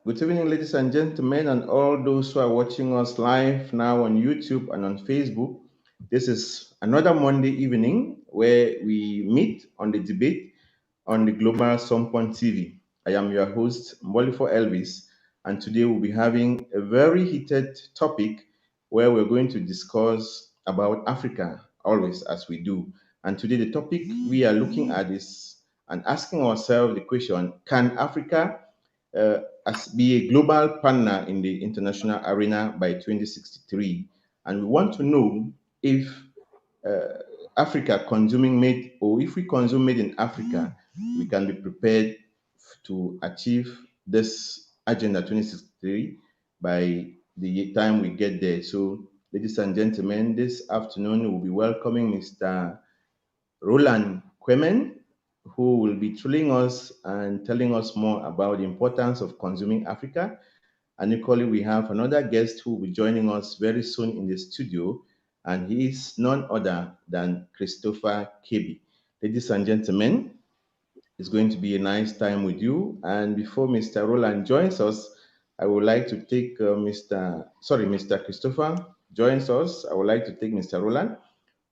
Good evening, ladies and gentlemen, and all those who are watching us live now on YouTube and on Facebook. This is another Monday evening where we meet on the debate on the Global Sunpoint TV. I am your host, Mbolifor Elvis, and today we'll be having a very heated topic where we're going to discuss about Africa, always as we do. And today, the topic we are looking at is and asking ourselves the question: can Africa uh, as be a global partner in the international arena by 2063? And we want to know if uh, Africa consuming made, or if we consume made in Africa, we can be prepared to achieve this agenda 2063 by the time we get there. So, ladies and gentlemen, this afternoon we'll be welcoming Mr. Roland Kwemain, who will be thrilling us and telling us more about the importance of consuming Africa. And equally, we have another guest who will be joining us very soon in the studio, and he is none other than Christopher Kebi. Ladies and gentlemen, it's going to be a nice time with you. And before Mr. Roland joins us, I would like to take Mr. Christopher joins us. I would like to take Mr. Roland,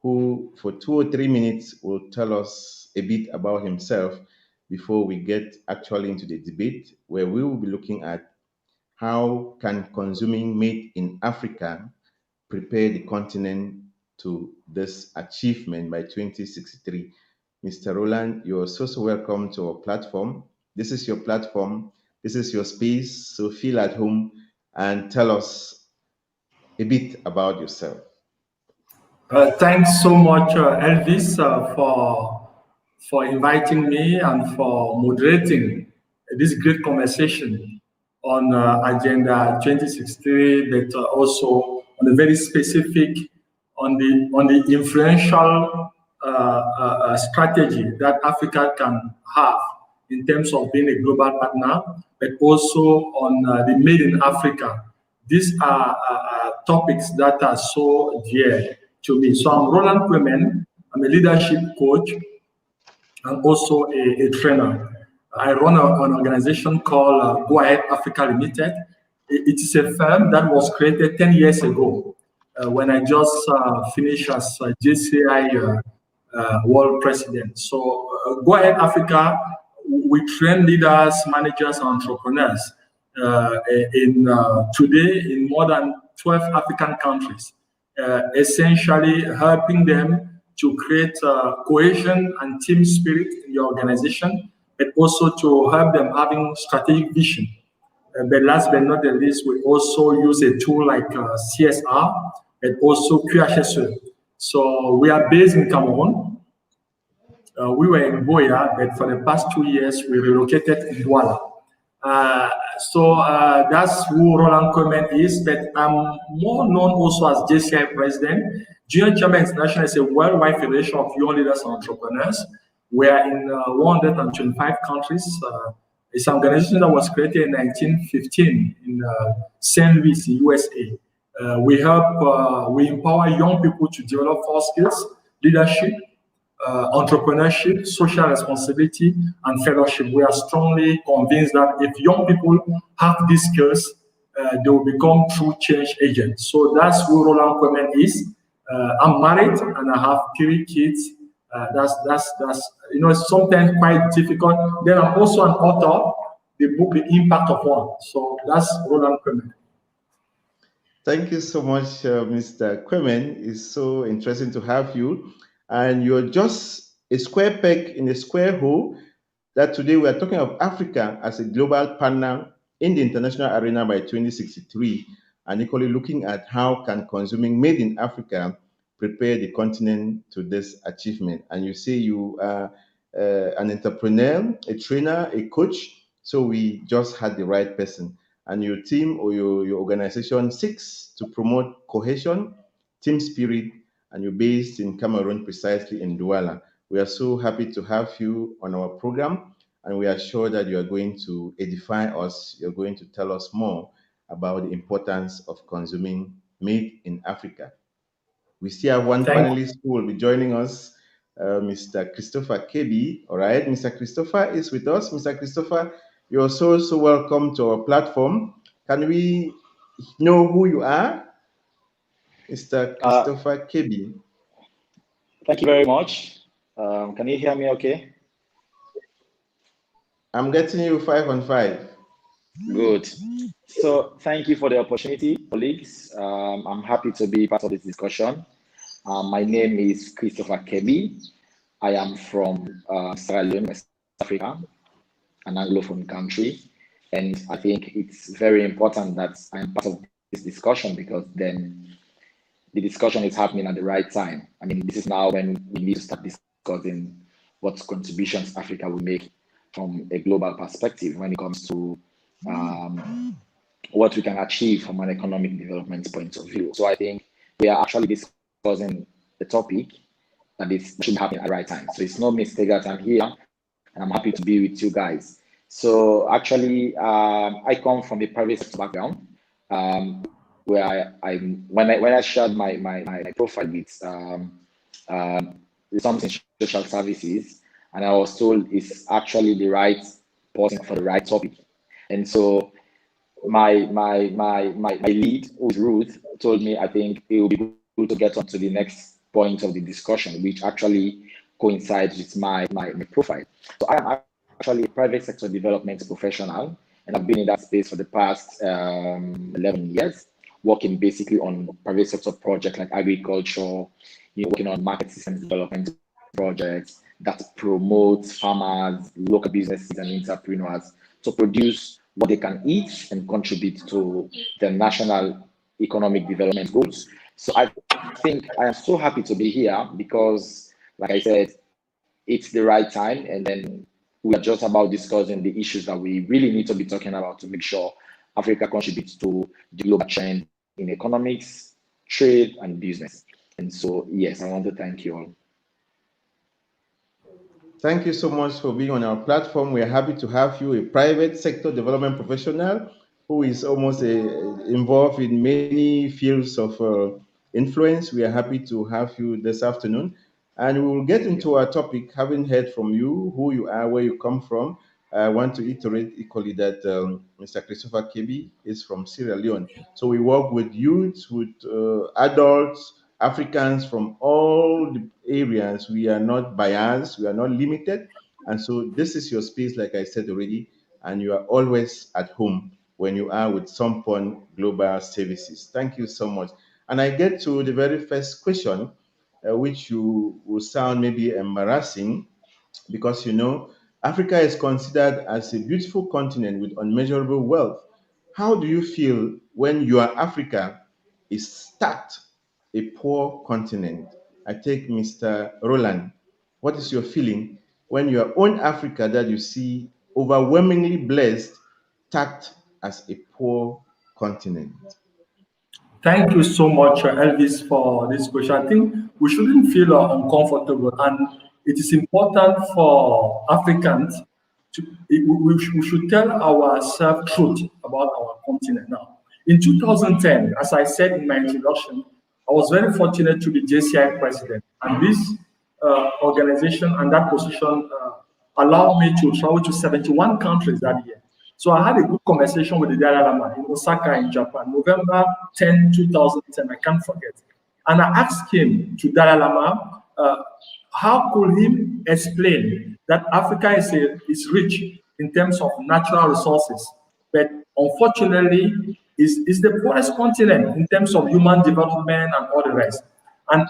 who for 2 or 3 minutes will tell us a bit about himself before we get actually into the debate, where we will be looking at how can consuming made in Africa prepare the continent to this achievement by 2063. Mr. Roland, you're so welcome to our platform. This is your platform. This is your space. So feel at home and tell us a bit about yourself. Thanks so much, Elvis, for inviting me and for moderating this great conversation on Agenda 2063, but also on a very specific on the influential strategy that Africa can have in terms of being a global partner, but also on the Made in Africa. These are topics that are so dear to me. So I'm Roland Kwemain. I'm a leadership coach and also a trainer. I run an organization called Go Ahead Africa Limited. It is a firm that was created 10 years ago when I just finished as JCI world president. So Go Ahead Africa, we train leaders, managers, and entrepreneurs today in more than 12 African countries, essentially helping them to create cohesion and team spirit in the organization, but also to help them having strategic vision. But last but not the least, we also use a tool like CSR and also QHSE. So we are based in Cameroon. We were in Boya, but for the past 2 years, we relocated in Douala. That's who Roland Kwemain is, but I'm more known also as JCI president. Junior Chairman International is a worldwide federation of young leaders and entrepreneurs. We are in 125 countries. It's an organization that was created in 1915 in St. Louis, USA. We empower young people to develop 4 skills: leadership, entrepreneurship, social responsibility, and fellowship. We are strongly convinced that if young people have these skills, they will become true change agents. So that's who Roland Kwemain is. I'm married and I have 3 kids. That's sometimes quite difficult. Then I'm also an author. The book, The Impact of One. So that's Roland Kwemain. Thank you so much, Mr. Kwemain. It's so interesting to have you. And you're just a square peg in a square hole, that today we are talking of Africa as a global partner in the international arena by 2063, and equally looking at how can consuming made in Africa prepare the continent to this achievement. And you say you are an entrepreneur, a trainer, a coach, so we just had the right person. And your team or your organization seeks to promote cohesion, team spirit, and you're based in Cameroon, precisely in Douala. We are so happy to have you on our program, and we are sure that you are going to edify us. You're going to tell us more about the importance of consuming made in Africa. We still have one panelist who will be joining us, Mr. Christopher Kebi. All right, Mr. Christopher is with us. Mr. Christopher, You're so welcome to our platform. Can we know who you are, Mr. Uh, Christopher Kebi? Thank you very much. Can you hear me okay? I'm getting you 5 on 5. Good. So thank you for the opportunity, colleagues. I'm happy to be part of this discussion. My name is Christopher Kebi. I am from Sierra Leone, West Africa, an Anglophone country. And I think it's very important that I'm part of this discussion because then the discussion is happening at the right time. I mean, this is now when we need to start discussing what contributions Africa will make from a global perspective when it comes to what we can achieve from an economic development point of view. So I think we are actually discussing the topic that is should be happening at the right time. So it's no mistake that I'm here and I'm happy to be with you guys. So actually, I come from a private sector background. Where when I shared my profile with something social services, and I was told it's actually the right person for the right topic, and so my lead, who's Ruth, told me I think it will be good to get on to the next point of the discussion, which actually coincides with my profile. So I am actually a private sector development professional, and I've been in that space for the past 11 years, working basically on private sector projects like agriculture, working on market systems development projects that promote farmers, local businesses, and entrepreneurs to produce what they can eat and contribute to the national economic development goals. So I think I am so happy to be here because, like I said, it's the right time, and then we are just about discussing the issues that we really need to be talking about to make sure Africa contributes to the global trend in economics, trade, and business. And so, yes, I want to thank you all. Thank you so much for being on our platform. We are happy to have you, a private sector development professional who is almost involved in many fields of influence. We are happy to have you this afternoon. And we will get into our topic, having heard from you, who you are, where you come from. I want to iterate equally that Mr. Christopher Kebi is from Sierra Leone. So we work with youths, with adults, Africans from all the areas. We are not biased, we are not limited. And so this is your space, like I said already, and you are always at home when you are with Sunpon Global Services. Thank you so much. And I get to the very first question, which you will sound maybe embarrassing because Africa is considered as a beautiful continent with unmeasurable wealth. How do you feel when your Africa is stacked a poor continent? I take Mr. Roland. What is your feeling when your own Africa that you see overwhelmingly blessed, tagged as a poor continent? Thank you so much, Elvis, for this question. I think we shouldn't feel uncomfortable, and it is important for Africans to we should tell ourselves truth about our continent now. In 2010, as I said in my introduction, I was very fortunate to be JCI president, and this organization and that position allowed me to travel to 71 countries that year. So I had a good conversation with the Dalai Lama in Osaka, in Japan, November 10, 2010. I can't forget. And I asked him to Dalai Lama, how could he explain that Africa is rich in terms of natural resources, but unfortunately is the poorest continent in terms of human development and all the rest. And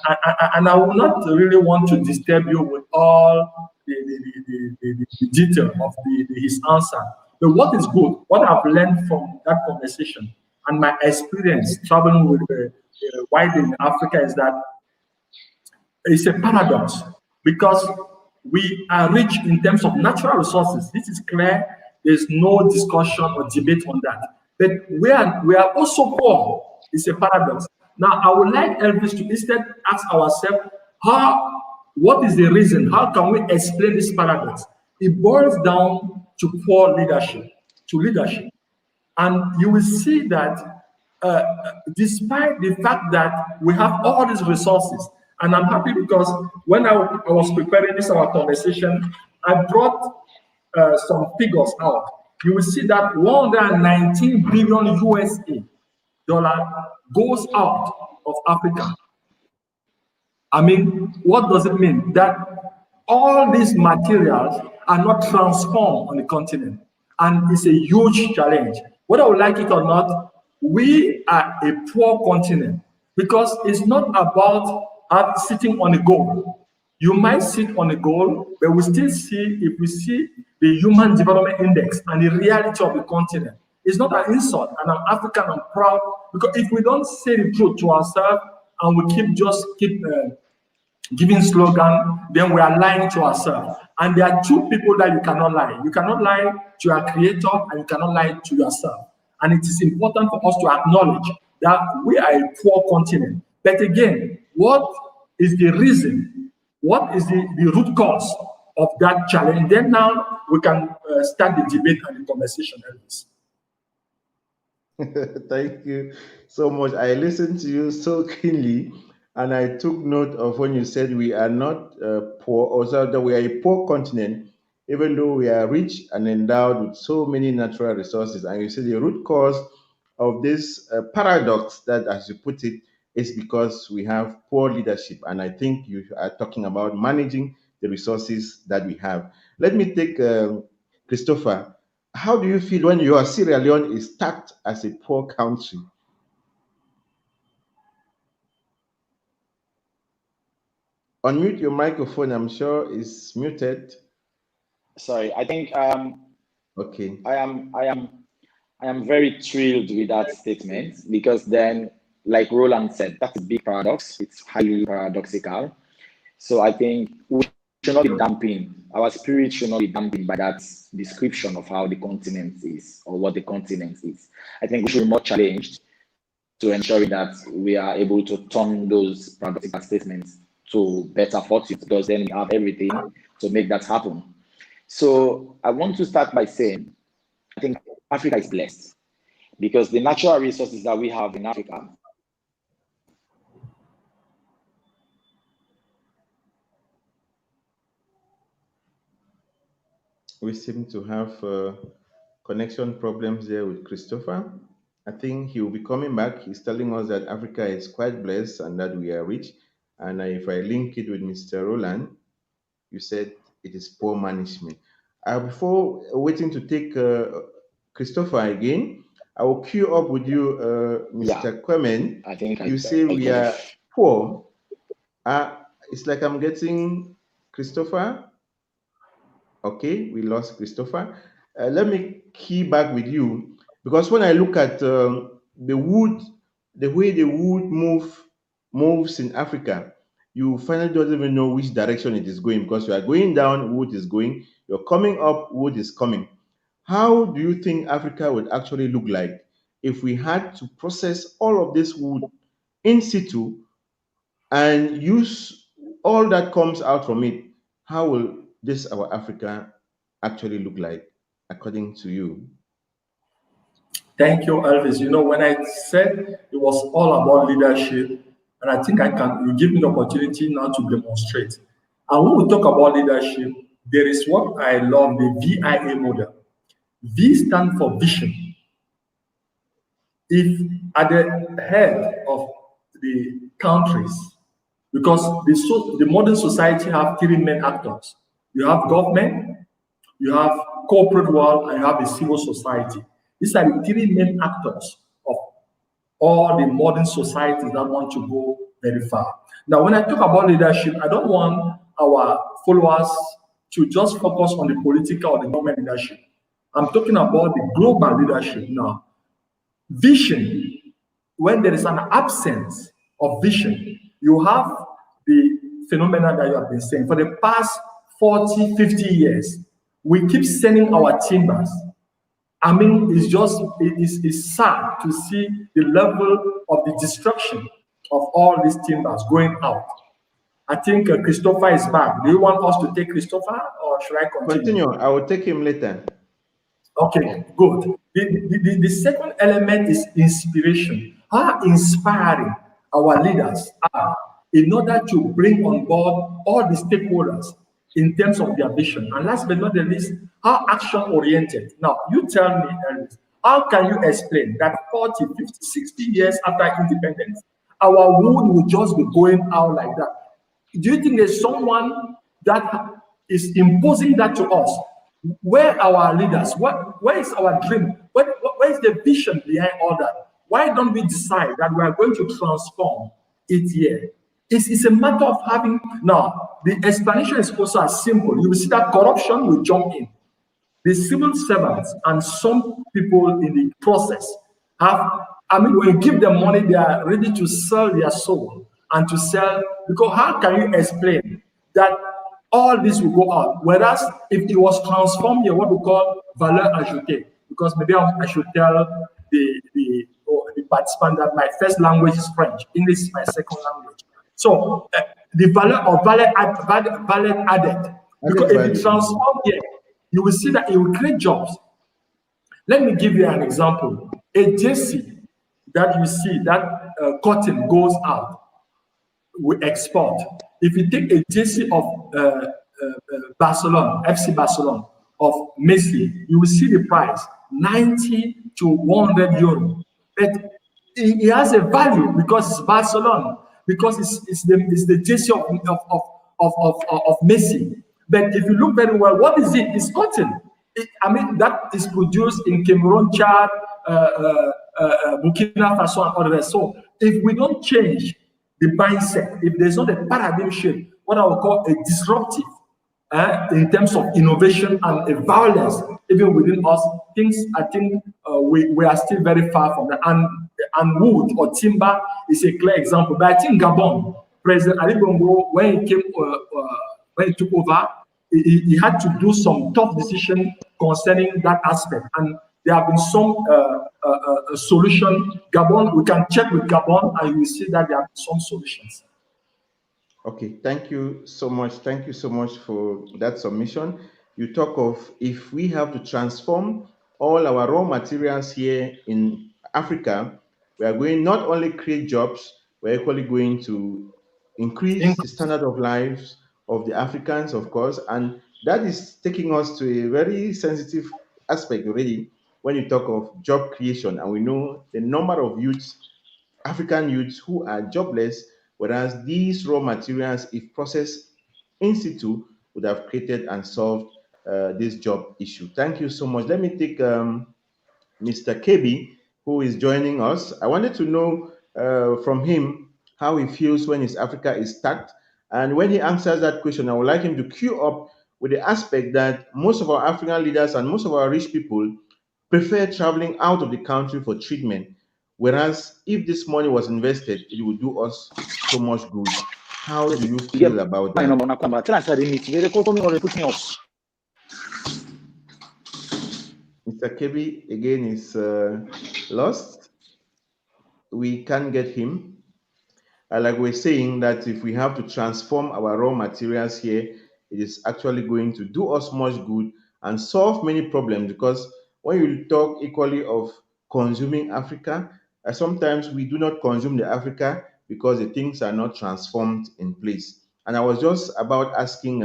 I will not really want to disturb you with all the detail of his answer. But what is good, what I've learned from that conversation and my experience traveling with wide in Africa is that it's a paradox because we are rich in terms of natural resources. This is clear. There's no discussion or debate on that. But we are also poor. It's a paradox. Now, I would like Elvis to instead ask ourselves, what is the reason? How can we explain this paradox? It boils down to poor leadership, And you will see that despite the fact that we have all these resources, and I'm happy because when I was preparing this our conversation, I brought some figures out. you will see that 119 billion USA dollar goes out of Africa. I mean, what does it mean? That all these materials are not transformed on the continent, and it's a huge challenge. Whether we like it or not, we are a poor continent because it's not about sitting on a goal. You might sit on a goal, but we still see, if we see the Human Development Index and the reality of the continent, it's not an insult, and I'm African, I'm proud, because if we don't say the truth to ourselves and we keep giving slogan, then we are lying to ourselves. And there are two people that you cannot lie. You cannot lie to your creator, and you cannot lie to yourself. And it is important for us to acknowledge that we are a poor continent. But again, what is the reason? What is the root cause of that challenge? Then now we can start the debate and the conversation, Elvis. Thank you so much. I listened to you so keenly, and I took note of when you said we are not poor, or that we are a poor continent, even though we are rich and endowed with so many natural resources. And you said the root cause of this paradox, that, as you put it, is because we have poor leadership. And I think you are talking about managing the resources that we have. Let me take Christopher. How do you feel when your Sierra Leone is tagged as a poor country? Unmute your microphone. I'm sure it's muted. Sorry, I think Okay. I am very thrilled with that statement, because then, like Roland said, that's a big paradox. It's highly paradoxical. So I think we should not be dampened. Our spirit should not be dampened by that description of how the continent is, or what the continent is. I think we should be more challenged to ensuring that we are able to turn those paradoxical statements to better fortune, because then we have everything to make that happen. So I want to start by saying, I think Africa is blessed, because the natural resources that we have in Africa We seem to have connection problems there with Christopher. I think he will be coming back. He's telling us that Africa is quite blessed and that we are rich. And if I link it with Mr. Roland, you said it is poor management. Before waiting to take Christopher again, I will queue up with you, Mr. Kwemain. I think you say we are poor. It's like I'm getting Christopher. Okay, we lost Christopher. Let me key back with you, because when I look at the wood, the way the wood moves in Africa, you finally don't even know which direction it is going, because you are going down, wood is going, you're coming up, wood is coming. How do you think Africa would actually look like if we had to process all of this wood in situ and use all that comes out from it? How will this our Africa actually look like, according to you? Thank you, Elvis. You know, when I said it was all about leadership, and I think you give me the opportunity now to demonstrate. And when we talk about leadership, there is what I love, the VIA model. V stands for vision. If at the head of the countries, because the modern society have three main actors. You have government, you have corporate world, and you have the civil society. These are the three main actors of all the modern societies that want to go very far. Now, when I talk about leadership, I don't want our followers to just focus on the political or the government leadership. I'm talking about the global leadership now. Vision, when there is an absence of vision, you have the phenomena that you have been saying. For the past 40, 50 years, we keep sending our timbers. I mean, it's sad to see the level of the destruction of all these timbers going out. I think Christopher is back. Do you want us to take Christopher, or should I continue? I will take him later. Okay, good. The second element is inspiration. How inspiring our leaders are in order to bring on board all the stakeholders. in terms of their vision. And last but not the least, how action-oriented. Now, you tell me, Elvis, how can you explain that 40, 50, 60 years after independence, our wood will just be going out like that? Do you think there's someone that is imposing that to us? Where are our leaders? Where is our dream? Where is the vision behind all that? Why don't we decide that we are going to transform it here? It's a matter of having. Now, the explanation is also as simple. You will see that corruption will jump in. The civil servants and some people in the process when you give them money, they are ready to sell their soul and to sell, because how can you explain that all this will go out? Whereas if it was transformed here, what we call valeur ajoutée, because maybe I should tell the participant that my first language is French, English is my second language. So the value of value added, because if you transform here, you will see that it will create jobs. Let me give you an example. A JC that you see, that cotton goes out, we export. If you take a JC of Barcelona, FC Barcelona, of Messi, you will see the price, 90 to 100 euro. But it has a value because it's Barcelona, because it's the jersey of Messi. But if you look very well, what is it? It's cotton. That is produced in Cameroon, Chad, Burkina Faso, and other. So if we don't change the mindset, if there's not a paradigm shift, what I would call a disruptive in terms of innovation and a violence, even within us, I think we are still very far from that. And wood or timber is a clear example. But I think Gabon, President Ali Bongo, when he took over, he had to do some tough decision concerning that aspect. And there have been some solution. Gabon, we can check with Gabon, and you will see that there are some solutions. Okay, thank you so much. Thank you so much for that submission. You talk of if we have to transform all our raw materials here in Africa, we are going not only create jobs, we're equally going to increase the standard of lives of the Africans, of course, and that is taking us to a very sensitive aspect already when you talk of job creation, and we know the number of youths, African youths, who are jobless, whereas these raw materials, if processed in situ, would have created and solved this job issue. Thank you so much. Let me take Mr. KB, who is joining us. I wanted to know from him how he feels when his Africa is stacked. And when he answers that question, I would like him to queue up with the aspect that most of our African leaders and most of our rich people prefer traveling out of the country for treatment. Whereas if this money was invested, it would do us so much good. How do you feel about that? Mr. Kebi again is lost. We can't get him. Like we're saying that if we have to transform our raw materials here, it is actually going to do us much good and solve many problems, because when you talk equally of consuming Africa, sometimes we do not consume the Africa because the things are not transformed in place. And I was just about asking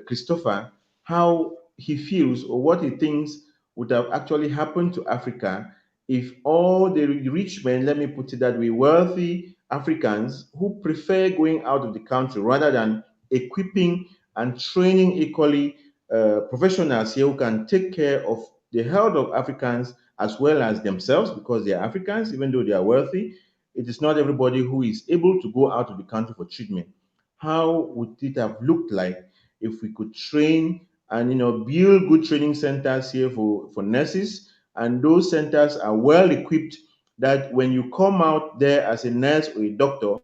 Christopher how he feels or what he thinks would have actually happened to Africa if all the rich men, let me put it that way, wealthy Africans who prefer going out of the country rather than equipping and training equally professionals here who can take care of the health of Africans as well as themselves, because they are Africans, even though they are wealthy. It is not everybody who is able to go out of the country for treatment. How would it have looked like if we could train and build good training centers here for nurses, and those centers are well equipped that when you come out there as a nurse or a doctor,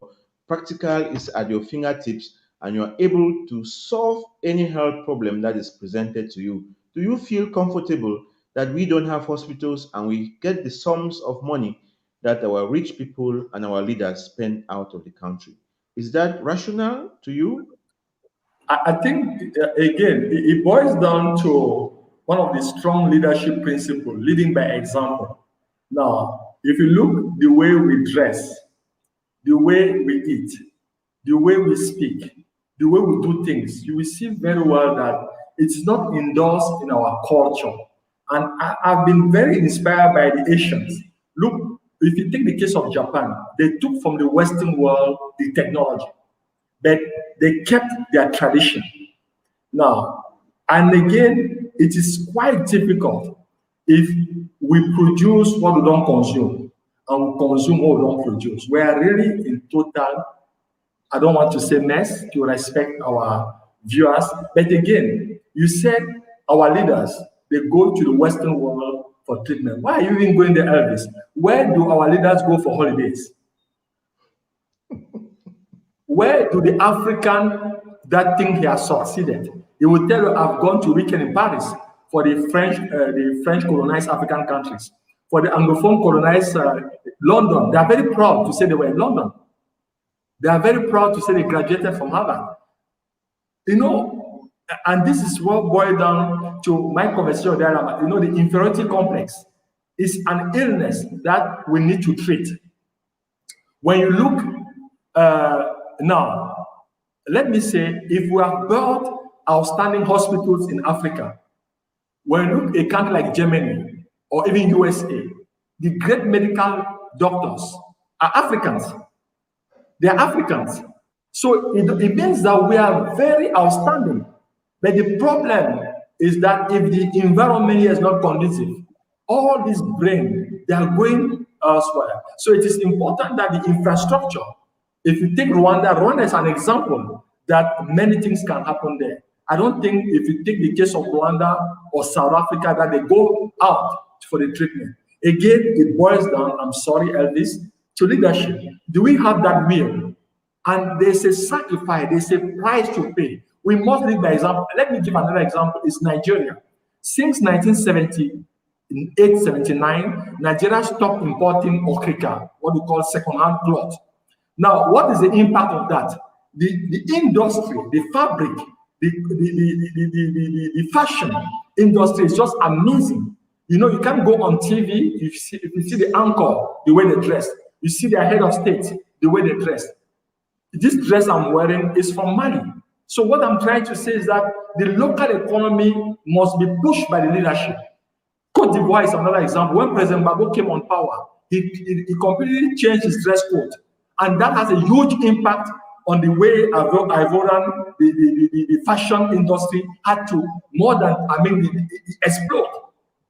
practical is at your fingertips and you are able to solve any health problem that is presented to you. Do you feel comfortable that we don't have hospitals and we get the sums of money that our rich people and our leaders spend out of the country? Is that rational to you? I think, again, it boils down to one of the strong leadership principles, leading by example. Now, if you look the way we dress, the way we eat, the way we speak, the way we do things, you will see very well that it's not endorsed in our culture. And I've been very inspired by the Asians. Look, if you take the case of Japan, they took from the Western world the technology, but they kept their tradition. Now, and again, it is quite difficult if we produce what we don't consume and we consume what we don't produce. We are really in total, I don't want to say mess to respect our viewers, but again, you said our leaders, they go to the Western world for treatment. Why are you even going there, Elvis? Where do our leaders go for holidays? Where do the African that think he has succeeded? He will tell you, I've gone to weekend in Paris for the French colonized African countries. For the Anglophone colonized London, they are very proud to say they were in London. They are very proud to say they graduated from Harvard. You know, and this is what boiled down to my conversation there. You know, the inferiority complex is an illness that we need to treat. When you look now, let me say, if we have built outstanding hospitals in Africa, when you look at a country like Germany or even USA, the great medical doctors are Africans. They are Africans. So it means that we are very outstanding. But the problem is that if the environment here is not conducive, all this brain, they are going elsewhere. So it is important that the infrastructure, if you take Rwanda, Rwanda is an example that many things can happen there. I don't think if you take the case of Rwanda or South Africa that they go out for the treatment. Again, it boils down, I'm sorry, Elvis, to leadership. Do we have that will? And there's a sacrifice, there's a price to pay. We must lead by example. Let me give another example. It's Nigeria. Since 1978, 79, Nigeria stopped importing okrika, what we call second-hand cloth. Now, what is the impact of that? The industry, the fabric, the fashion industry is just amazing. You know, you can go on TV, if you see the anchor, the way they dress, you see their head of state, the way they dress. This dress I'm wearing is from Mali. So what I'm trying to say is that the local economy must be pushed by the leadership. Cote d'Ivoire is another example. When President Gbagbo came on power, he completely changed his dress code. And that has a huge impact on the way Ivorian, the fashion industry had to explode.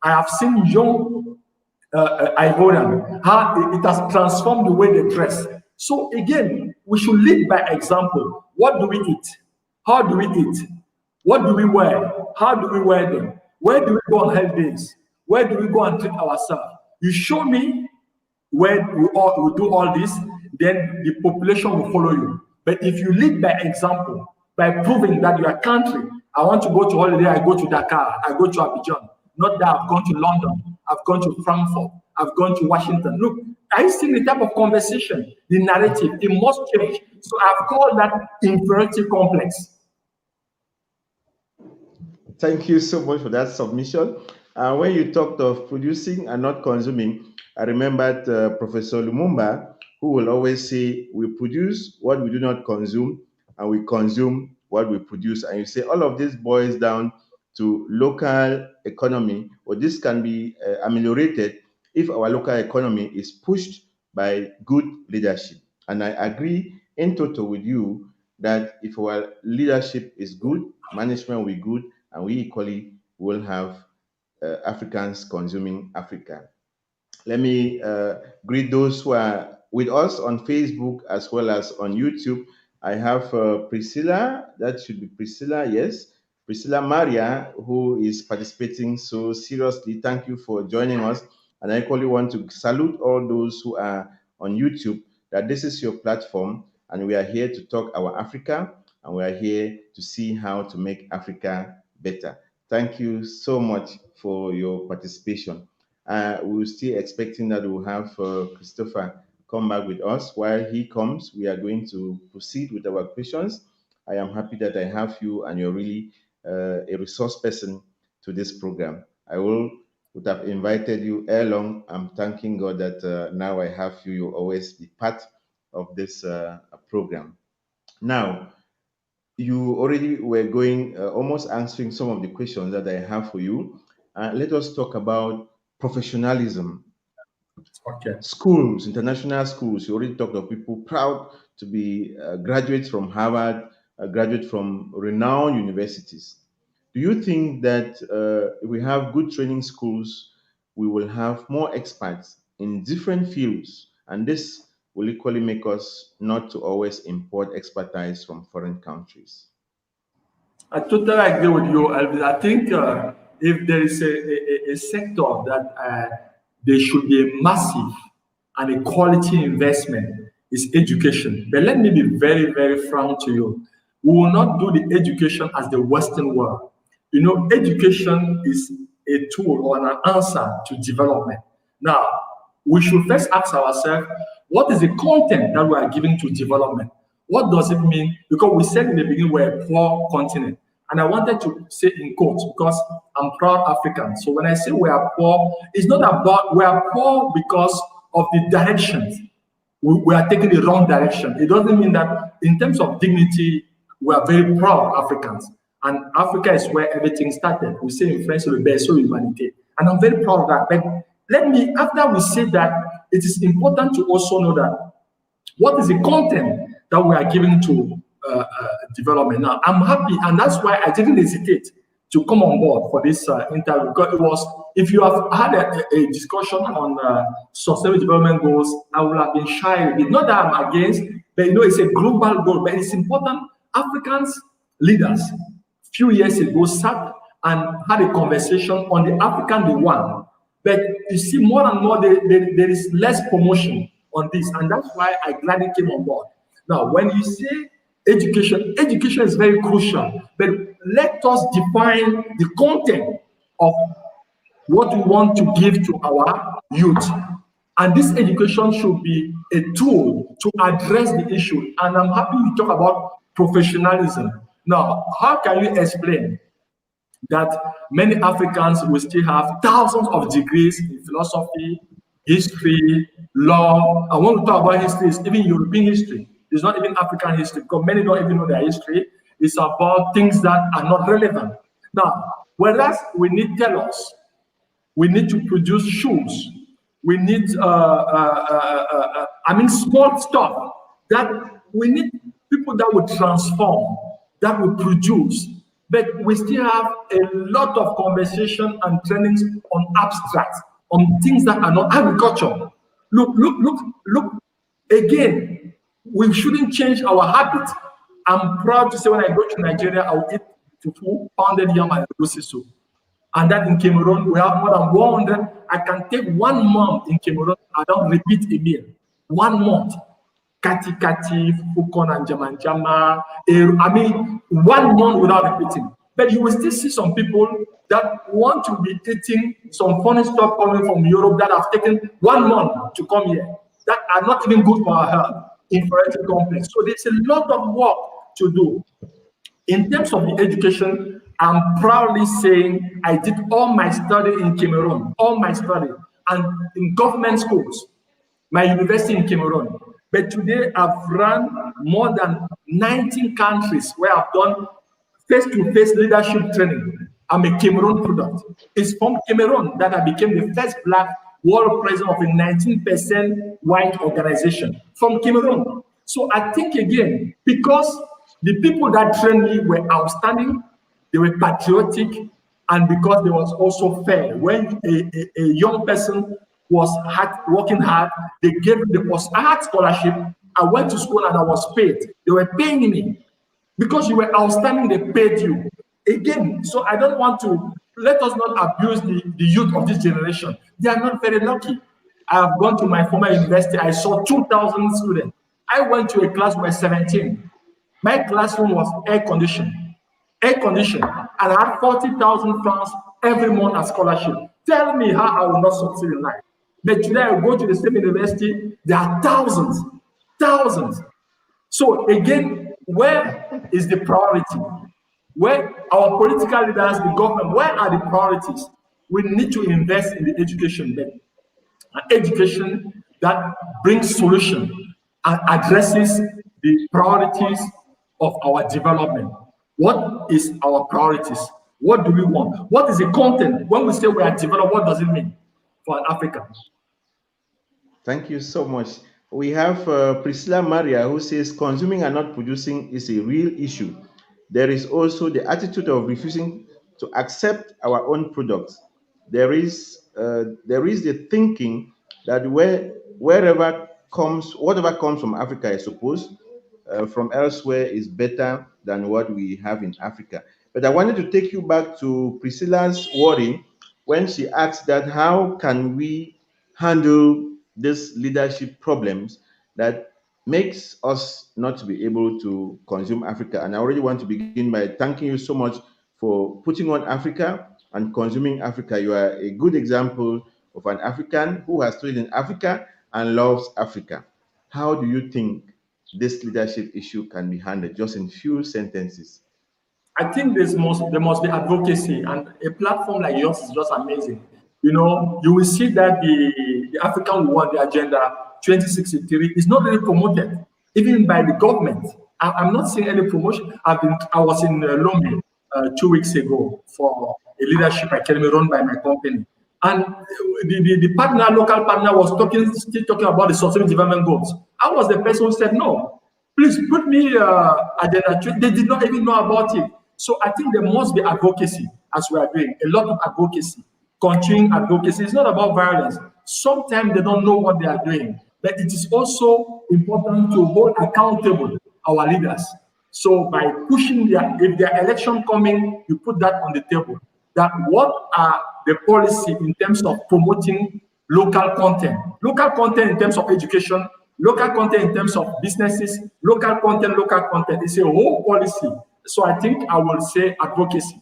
I have seen young Ivorian, how it has transformed the way they dress. So again, we should lead by example. What do we eat? How do we eat? What do we wear? How do we wear them? Where do we go on health days? Where do we go and treat ourselves? You show me where we do all this, then the population will follow you. But if you lead by example, by proving that your country, I want to go to holiday, I go to Dakar, I go to Abidjan. Not that I've gone to London, I've gone to Frankfurt, I've gone to Washington. Look, I see the type of conversation, the narrative, it must change. So I've called that inferiority complex. Thank you so much for that submission. When you talked of producing and not consuming, I remembered Professor Lumumba, who will always say, we produce what we do not consume, and we consume what we produce. And you say all of this boils down to local economy, or this can be ameliorated if our local economy is pushed by good leadership. And I agree in total with you that if our leadership is good, management will be good, and we equally will have Africans consuming Africa. Let me greet those who are with us on Facebook as well as on YouTube. I have Priscilla, that should be Priscilla, yes. Priscilla Maria, who is participating so seriously. Thank you for joining us. And I equally want to salute all those who are on YouTube, that this is your platform, and we are here to talk our Africa, and we are here to see how to make Africa better. Thank you so much for your participation. We're still expecting that we'll have Christopher come back with us. While he comes, we are going to proceed with our questions. I am happy that I have you, and you're really a resource person to this program. I would have invited you ere long. I'm thanking God that now I have you. You'll always be part of this program. Now, you already were going almost answering some of the questions that I have for you. Let us talk about professionalism. Okay. Schools, international schools. You already talked of people proud to be graduates from Harvard, graduates from renowned universities. Do you think that if we have good training schools, we will have more experts in different fields, and this will equally make us not to always import expertise from foreign countries? I totally agree with you, Elvis. I think if there is a sector that there should be a massive and a quality investment is education. But let me be very, very frank to you. We will not do the education as the Western world. You know, education is a tool or an answer to development. Now, we should first ask ourselves, what is the content that we are giving to development? What does it mean? Because we said in the beginning we're a poor continent. And I wanted to say in quotes because I'm proud African. So when I say we are poor, it's not about we are poor because of the directions. We are taking the wrong direction. It doesn't mean that in terms of dignity, we are very proud Africans. And Africa is where everything started. We say in French, le berceau de l'humanité. And I'm very proud of that. But let me, after we say that, it is important to also know that what is the content that we are giving to development. Now, I'm happy, and that's why I didn't hesitate to come on board for this interview, because it was, if you have had a discussion on sustainable development goals, I would have been shy. It's not that I'm against, but you know, it's a global goal, but it's important. Africans leaders, few years ago, sat and had a conversation on the African the one. But you see, more and more, there is less promotion on this, and that's why I gladly came on board. Now, when you say education, education is very crucial, but let us define the content of what we want to give to our youth. And this education should be a tool to address the issue. And I'm happy you talk about professionalism. Now, how can you explain that many Africans will still have thousands of degrees in philosophy, history, law? And when we talk about history, it's even European history. It's not even African history, because many don't even know their history. It's about things that are not relevant. Now, whereas we need tellers, we need to produce shoes, we need, small stuff, that we need people that will transform, that will produce. But we still have a lot of conversation and trainings on abstract, on things that are not agriculture. Look, again, we shouldn't change our habit. I'm proud to say when I go to Nigeria, I will eat fufu, pounded yam, and egusi soup. And that in Cameroon, we have more than 100. I can take 1 month in Cameroon, I don't repeat a meal. 1 month. Kati kati, fukon and jamanjama. 1 month without repeating. But you will still see some people that want to be eating some funny stuff coming from Europe that have taken 1 month to come here, that are not even good for our health in foreign companies. So there's a lot of work to do. In terms of the education, I'm proudly saying I did all my study in Cameroon, all my study, and in government schools, my university in Cameroon. But today I've run more than 19 countries where I've done face-to-face leadership training. I'm a Cameroon product. It's from Cameroon that I became the first Black world president of a 19% white organization from Cameroon. So I think again, because the people that trained me were outstanding, they were patriotic, and because they was also fair. When a young person was working hard, they gave I had scholarship, I went to school and I was paid. They were paying me. Because you were outstanding, they paid you. Again, so I don't want to, let us not abuse the youth of this generation. They are not very lucky. I have gone to my former university, I saw 2,000 students. I went to a class with 17. My classroom was air-conditioned, and I had 40,000 francs every month as scholarship. Tell me how I will not succeed in life. But today I go to the same university, there are thousands. So again, where is the priority? Where our political leaders, the government, where are the priorities? We need to invest in the education, an education that brings solution and addresses the priorities of our development. What is our priorities? What do we want? What is the content? When we say we are developed, what does it mean for an African? Thank you so much. We have Priscilla Maria who says consuming and not producing is a real issue. There is also the attitude of refusing to accept our own products. There is the thinking that whatever comes from Africa, I suppose, from elsewhere is better than what we have in Africa. But I wanted to take you back to Priscilla's worry when she asked that how can we handle these leadership problems that makes us not to be able to consume Africa. And I already want to begin by thanking you so much for putting on Africa and consuming Africa. You are a good example of an African who has studied in Africa and loves Africa. How do you think this leadership issue can be handled? Just in few sentences. I think there must be advocacy, and a platform like yours is just amazing. You know, you will see that the African One, the Agenda 2063, is not really promoted, even by the government. I'm not seeing any promotion. I was in Lomé 2 weeks ago for a leadership academy run by my company, and the local partner, was still talking about the sustainable development goals. I was the person who said no. Please put me agenda. They did not even know about it. So I think there must be advocacy, as we are doing, a lot of advocacy, continuing advocacy. It's not about violence. Sometimes they don't know what they are doing, but it is also important to hold accountable our leaders. So by pushing if their election coming, you put that on the table. That what are the policy in terms of promoting local content in terms of education, local content in terms of businesses, local content. It's a whole policy. So I think I will say advocacy.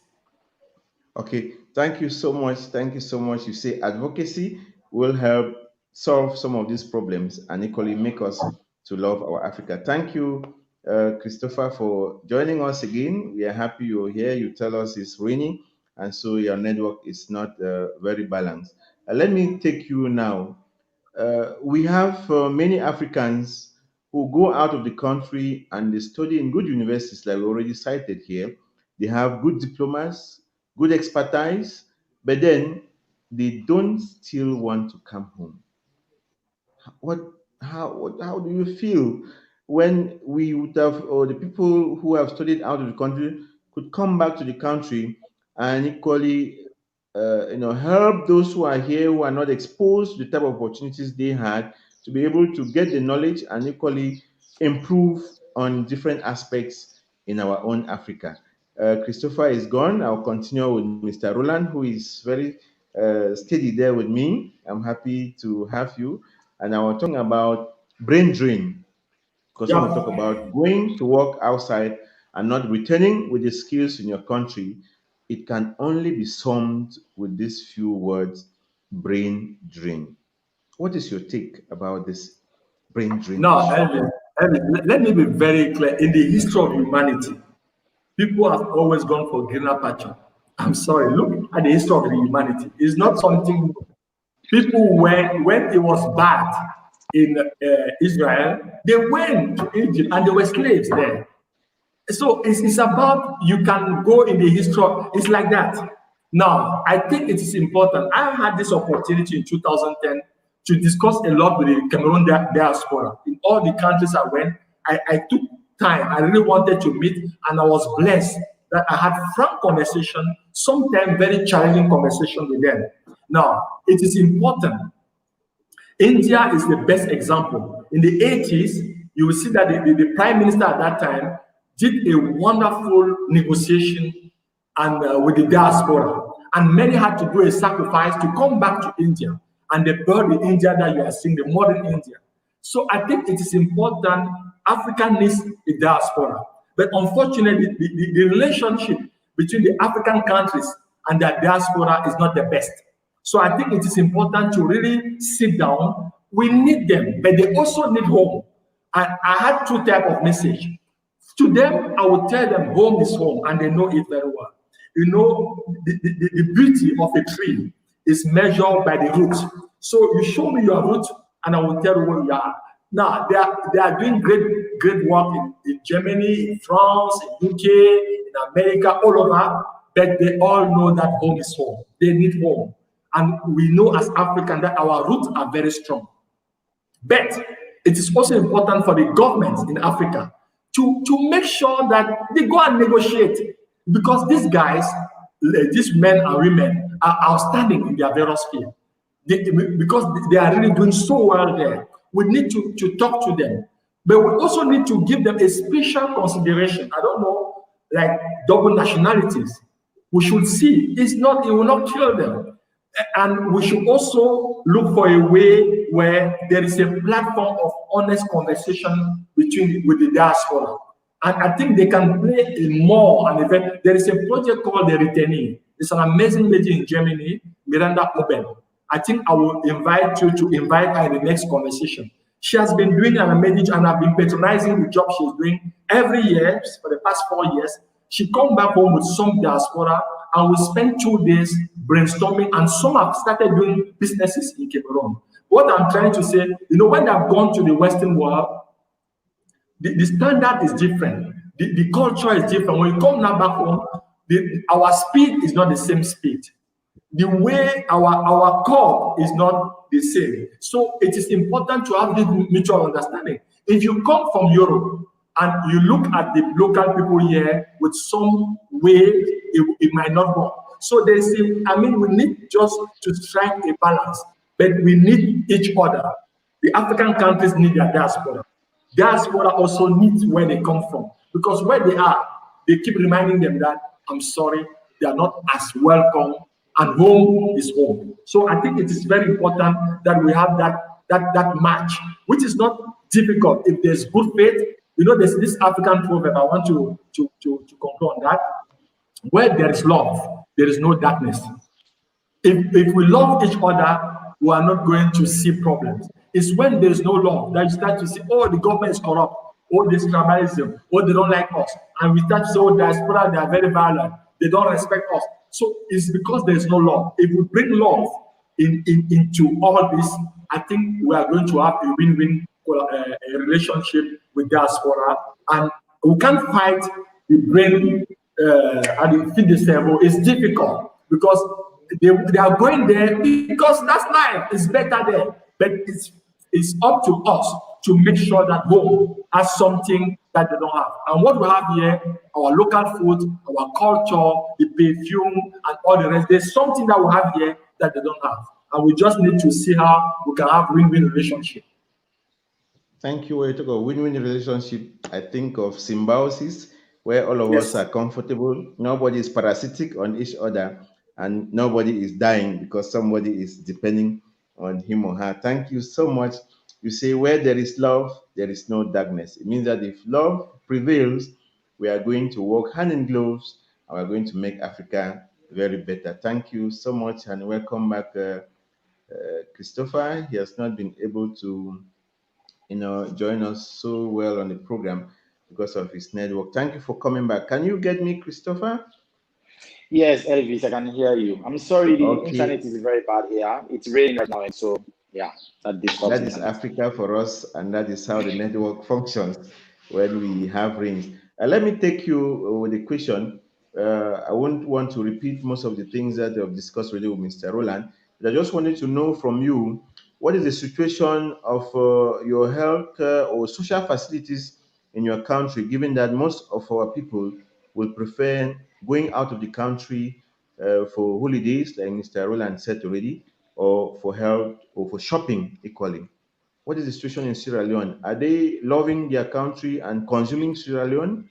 Okay, thank you so much. Thank you so much. You say advocacy will help solve some of these problems and equally make us to love our Africa. Thank you, Christopher, for joining us again. We are happy you're here. You tell us it's raining, and so your network is not very balanced. Let me take you now. We have many Africans who go out of the country and they study in good universities, like we already cited here. They have good diplomas, good expertise, but then they don't still want to come home. How do you feel when we would have, or the people who have studied out of the country could come back to the country and equally help those who are here who are not exposed to the type of opportunities they had to be able to get the knowledge and equally improve on different aspects in our own Africa. Christopher is gone. I'll continue with Mr. Roland, who is very steady there with me. I'm happy to have you. And I was talking about brain drain, because when we talk about going to work outside and not returning with the skills in your country, it can only be summed with these few words: brain drain. What is your take about this brain drain? Now, let me be very clear. In the history of humanity, people have always gone for greener pasture. I'm sorry, look at the history of humanity. It's not something new. People, when it was bad in Israel, they went to Egypt and there were slaves there. So it's about, you can go in the history, it's like that. Now, I think it is important. I had this opportunity in 2010 to discuss a lot with the Cameroon diaspora. In all the countries I went, I took time. I really wanted to meet, and I was blessed that I had frank conversation, sometimes very challenging conversation with them. Now, it is important. India is the best example. In the 80s, you will see that the prime minister at that time did a wonderful negotiation and with the diaspora. And many had to do a sacrifice to come back to India. And they built the India that you are seeing, the modern India. So I think it is important. Africa needs a diaspora. But unfortunately, the relationship between the African countries and their diaspora is not the best. So I think it is important to really sit down. We need them, but they also need home. I had two types of message. To them, I would tell them home is home, and they know it very well. You know, the beauty of a tree is measured by the root. So you show me your root, and I will tell you where you are. Now they are doing great work in Germany, in France, in UK, in America, all over. But they all know that home is home. They need home, and we know as Africans that our roots are very strong. But it is also important for the governments in Africa to make sure that they go and negotiate, because these guys, these men and women, are outstanding in their various fields. Because they are really doing so well there. We need to talk to them, but we also need to give them a special consideration. I don't know, like double nationalities. We should see it will not kill them. And we should also look for a way where there is a platform of honest conversation with the diaspora. And I think they can play an event. There is a project called The Retaining. It's an amazing lady in Germany, Miranda Oben. I think I will invite you to invite her in the next conversation. She has been doing an amazing, and I've been patronizing the job she's doing every year for the past 4 years. She come back home with some diaspora, and we spend 2 days brainstorming, and some have started doing businesses in Cameroon. What I'm trying to say, when they've gone to the Western world, the standard is different. The culture is different. When you come now back home, our speed is not the same speed. The way our core is not the same. So it is important to have this mutual understanding. If you come from Europe and you look at the local people here with some way, it might not work. So we need just to strike a balance, but we need each other. The African countries need their diaspora. Diaspora also needs where they come from, because where they are, they keep reminding them that, I'm sorry, they are not as welcome, and home is home. So I think it is very important that we have that match, which is not difficult if there's good faith. There's this African proverb, I want to conclude on that. Where there is love, there is no darkness. If we love each other, we are not going to see problems. It's when there is no love that you start to see, oh, the government is corrupt, oh, this tribalism, oh, they don't like us. And we start to say, oh, diaspora, they are very violent, they don't respect us. So it's because there is no love. If we bring love into all this, I think we are going to have a win-win relationship with diaspora. And we can't fight the brain and feed the servo. It's difficult because they are going there because that's life. It's better there. But it's up to us to make sure that home has something that they don't have. And what we have here, our local food, our culture, the perfume, and all the rest, there's something that we have here that they don't have. And we just need to see how we can have win-win relationship. Thank you. When you talk about win-win relationship, I think of symbiosis, where all of us are comfortable. Nobody is parasitic on each other, and nobody is dying because somebody is depending on him or her. Thank you so much. You say where there is love, there is no darkness. It means that if love prevails, we are going to work hand in gloves, and we're going to make Africa very better. Thank you so much, and welcome back, Christopher. He has not been able to join us so well on the program because of his network. Thank you for coming back. Can you get me, Christopher? Yes, Elvis, I can hear you. I'm sorry, the internet is very bad here. It's raining right now, and so yeah, that is Africa for us, and that is how the network functions when we have rains. Let me take you with a question. I won't want to repeat most of the things that I've discussed with Mr. Roland, but I just wanted to know from you, what is the situation of your health or social facilities in your country, given that most of our people will prefer going out of the country for holidays, like Mr. Roland said already, or for health or for shopping equally? What is the situation in Sierra Leone? Are they loving their country and consuming Sierra Leone?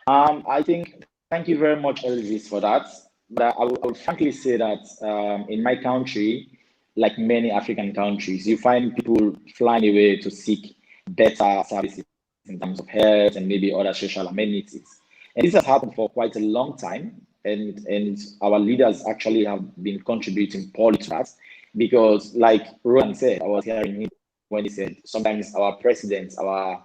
I think, thank you very much, Elvis, for that. But I would frankly say that in my country, like many African countries, you find people flying away to seek better services in terms of health and maybe other social amenities. And this has happened for quite a long time. And our leaders actually have been contributing poorly to that, because like Roland said, I was hearing him when he said sometimes our presidents, our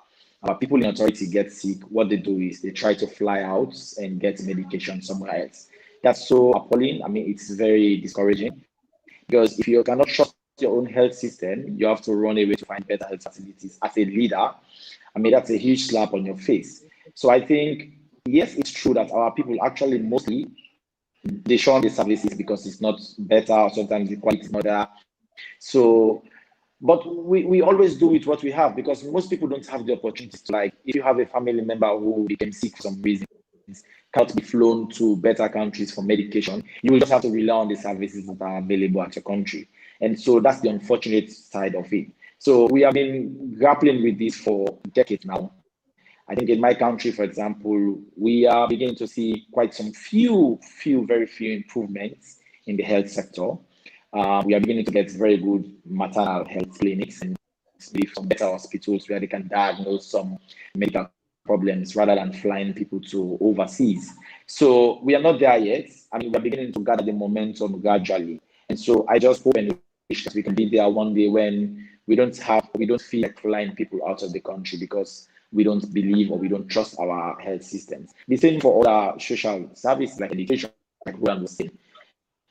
people in authority get sick. What they do is they try to fly out and get medication somewhere else. That's so appalling. I mean, it's very discouraging, because if you cannot trust your own health system, you have to run away to find better health facilities as a leader. I mean, that's a huge slap on your face. So I think, yes, it's true that our people actually mostly, they shun the services because it's not better, or sometimes the quality is not there. So, but we always do with what we have, because most people don't have the opportunities to, like, if you have a family member who became sick for some reason, can't be flown to better countries for medication, you will just have to rely on the services that are available at your country. And so that's the unfortunate side of it. So we have been grappling with this for decades now. I think in my country, for example, we are beginning to see quite some very few improvements in the health sector. We are beginning to get very good maternal health clinics and some better hospitals where they can diagnose some medical problems rather than flying people to overseas. So we are not there yet. I mean, we are beginning to gather the momentum gradually. And so I just hope and wish that we can be there one day when we don't feel like flying people out of the country because we don't believe or we don't trust our health systems. The same for other social services like education, like Roland was saying.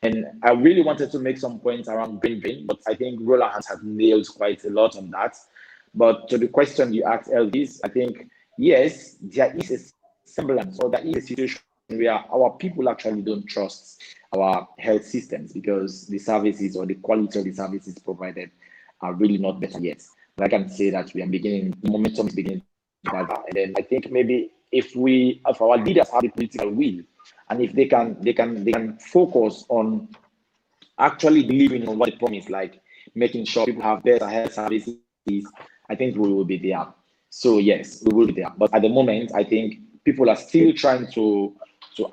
And I really wanted to make some points around brain drain, but I think Roland has nailed quite a lot on that. But to the question you asked, Elvis, I think, yes, there is a semblance, or there is a situation where our people actually don't trust our health systems because the services or the quality of the services provided are really not better yet. But I can say that we are beginning, momentum is beginning to gather. And then I think maybe if our leaders have the political will, and if they can focus on actually delivering on what they promise, like making sure people have better health services, I think we will be there. So yes, we will be there. But at the moment, I think people are still trying to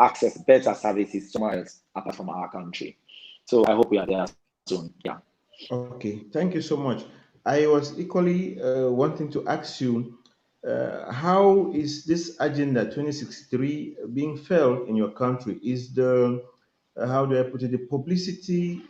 access better services somewhere else apart from our country. So I hope we are there soon. Yeah. Okay, thank you so much. I was equally wanting to ask you, how is this agenda 2063 being felt in your country? Is the, how do I put it, the publicity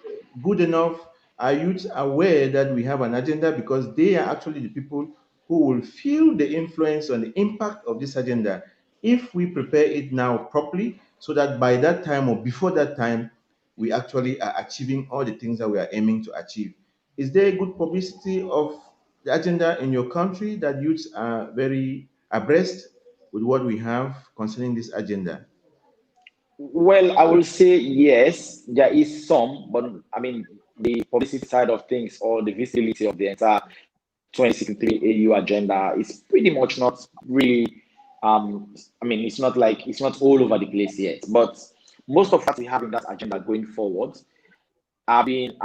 good enough? Are youths aware that we have an agenda? Because they are actually the people who will feel the influence and the impact of this agenda if we prepare it now properly, so that by that time or before that time, we actually are achieving all the things that we are aiming to achieve. Is there good publicity of the agenda in your country that youths are very abreast with what we have concerning this agenda? Well, I will say yes, there is some, but I mean, the publicity side of things or the visibility of the entire 2063 AU agenda is pretty much not really, I mean, it's not all over the place yet, but most of what we have in that agenda going forward are being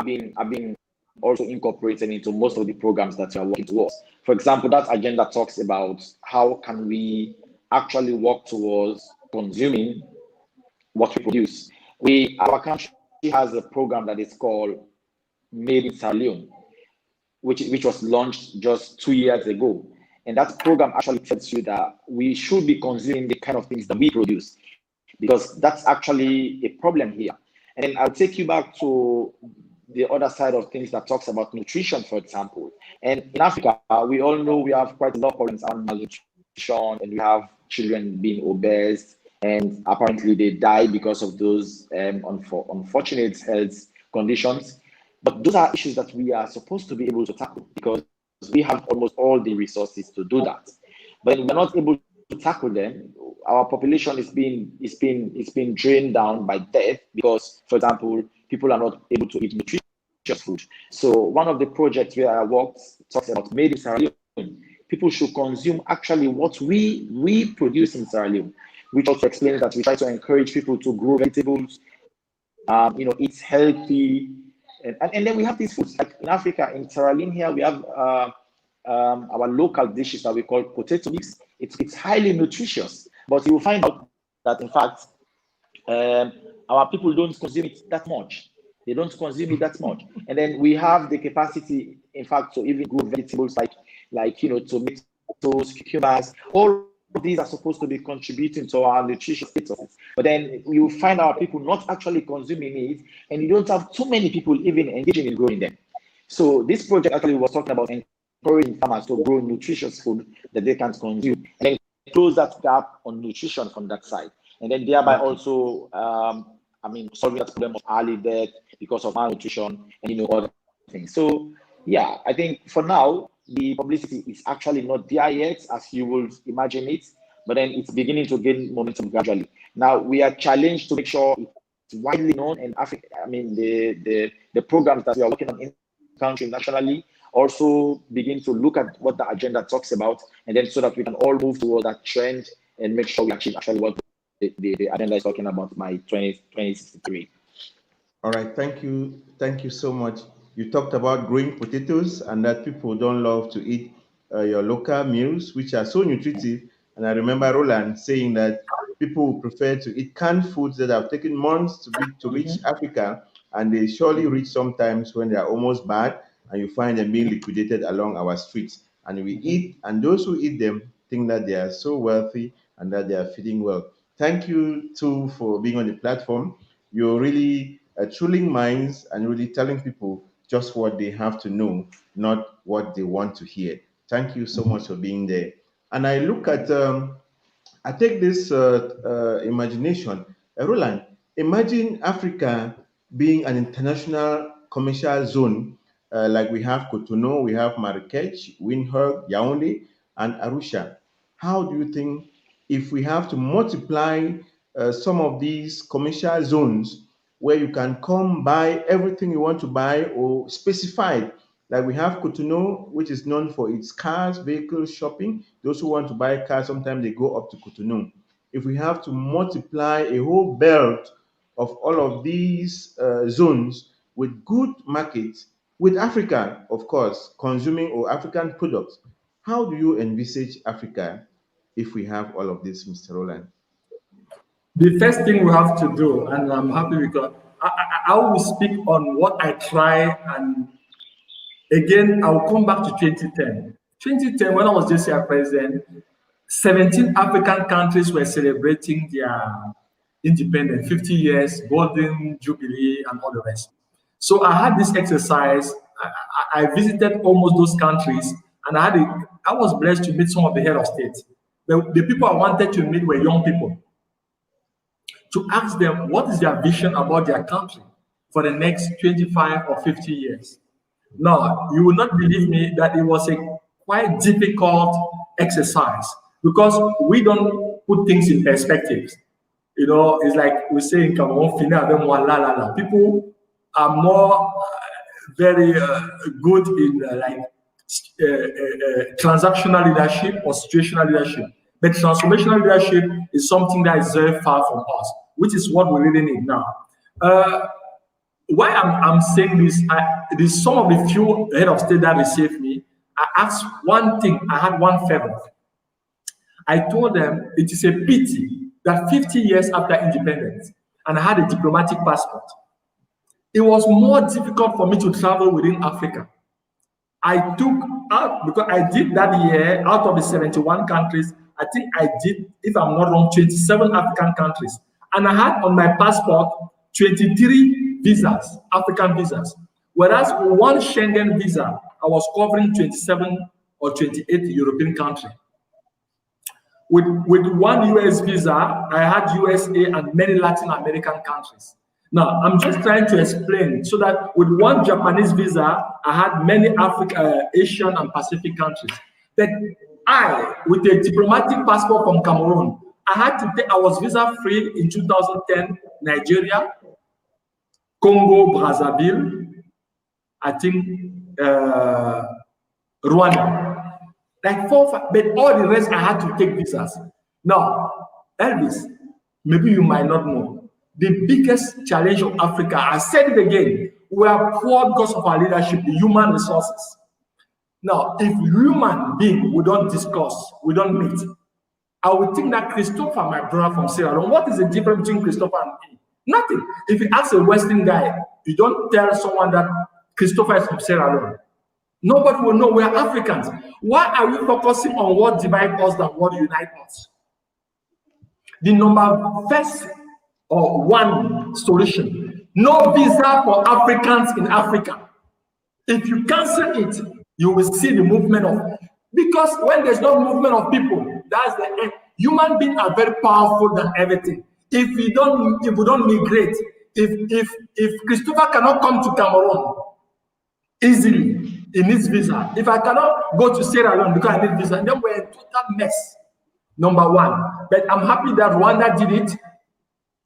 also incorporated into most of the programs that we are working towards. For example, that agenda talks about how can we actually work towards consuming what we produce. Our country has a program that is called Made in Sierra Leone, which was launched just 2 years ago. And that program actually tells you that we should be consuming the kind of things that we produce, because that's actually a problem here. And then I'll take you back to the other side of things that talks about nutrition, for example. And in Africa, we all know we have quite a lot of problems around malnutrition, and we have children being obese, and apparently they die because of those unfortunate health conditions. But those are issues that we are supposed to be able to tackle because we have almost all the resources to do that. But we're not able to tackle them. Our population is being drained down by death because, for example, people are not able to eat nutritious food. So one of the projects where I worked talks about Made in Sierra Leone. People should consume actually what we produce in Sierra Leone, which also explains that we try to encourage people to grow vegetables, eat healthy, and then we have these foods like in Africa, in Sierra Leone here, we have our local dishes that we call potato chips. It's highly nutritious, but you will find out that in fact our people don't consume it that much. They don't consume it that much, and then we have the capacity, in fact, to even grow vegetables like tomatoes, cucumbers. All of these are supposed to be contributing to our nutrition status, but then you find our people not actually consuming it, and you don't have too many people even engaging in growing them. So this project actually was talking about encouraging farmers to grow nutritious food that they can consume, and then close that gap on nutrition from that side, and then thereby also, solving that problem of early death because of malnutrition and other things. So yeah, I think for now, the publicity is actually not there yet, as you would imagine it, but then it's beginning to gain momentum gradually. Now we are challenged to make sure it's widely known, and I mean the programs that we are working on in the country nationally also begin to look at what the agenda talks about, and then so that we can all move towards that trend and make sure we achieve actually what the agenda is talking about by 2063. All right, thank you so much. You talked about growing potatoes and that people don't love to eat your local meals, which are so nutritive. And I remember Roland saying that people prefer to eat canned foods that have taken months to reach Africa, and they surely reach sometimes when they are almost bad, and you find them being liquidated along our streets. And we eat, and those who eat them think that they are so wealthy and that they are feeding well. Thank you too for being on the platform. You're really trilling minds and really telling people just what they have to know, not what they want to hear. Thank you so much for being there. And I look at, I take this imagination. Roland, imagine Africa being an international commercial zone, like we have Cotonou, we have Marrakech, Windhoek, Yaoundé, and Arusha. How do you think, if we have to multiply some of these commercial zones where you can come buy everything you want to buy, or specified, like we have Cotonou, which is known for its cars, vehicles, shopping. Those who want to buy cars, sometimes they go up to Cotonou. If we have to multiply a whole belt of all of these zones with good markets, with Africa, of course, consuming or African products, how do you envisage Africa if we have all of this, Mr. Roland? The first thing we have to do, and I'm happy because I will speak on what I try, and again, I'll come back to 2010. 2010, when I was JCI president, 17 African countries were celebrating their independence, 50 years, Golden Jubilee, and all the rest. So I had this exercise. I visited almost those countries, and I was blessed to meet some of the head of state. The people I wanted to meet were young people, to ask them what is their vision about their country for the next 25 or 50 years. Now, you will not believe me that it was a quite difficult exercise, because we don't put things in perspective. You know, it's like we say in Cameroon, people are more very good in transactional leadership or situational leadership. But transformational leadership is something that is very far from us, which is what we really need now. Why I'm saying this, there's some of the few head of state that received me. I asked one thing, I had one favor. I told them it is a pity that 50 years after independence, and I had a diplomatic passport, it was more difficult for me to travel within Africa. I took out, because I did that year, out of the 71 countries, I think I did, if I'm not wrong, 27 African countries. And I had on my passport 23 visas, African visas. Whereas one Schengen visa, I was covering 27 or 28 European countries. With one US visa, I had USA and many Latin American countries. Now, I'm just trying to explain so that with one Japanese visa, I had many Asian and Pacific countries. But I, with a diplomatic passport from Cameroon, I was visa free in 2010, Nigeria, Congo, Brazzaville, I think Rwanda. Like 4, 5, but all the rest I had to take visas. Now, Elvis, maybe you might not know, the biggest challenge of Africa, I said it again, we are poor because of our leadership, the human resources. Now, if human being, we don't discuss, we don't meet, I would think that Christopher, my brother from Sierra Leone, what is the difference between Christopher and me? Nothing. If you ask a Western guy, you don't tell someone that Christopher is from Sierra Leone. Nobody will know we are Africans. Why are we focusing on what divides us than what unites us? The first or one solution, no visa for Africans in Africa. If you cancel it, you will see the movement of, because when there's no movement of people, that's the end. Human beings are very powerful than everything. If we don't migrate, if Christopher cannot come to Cameroon, easily. It needs visa. If I cannot go to Sierra Leone because I need visa, then we're in total mess. Number one. But I'm happy that Rwanda did it.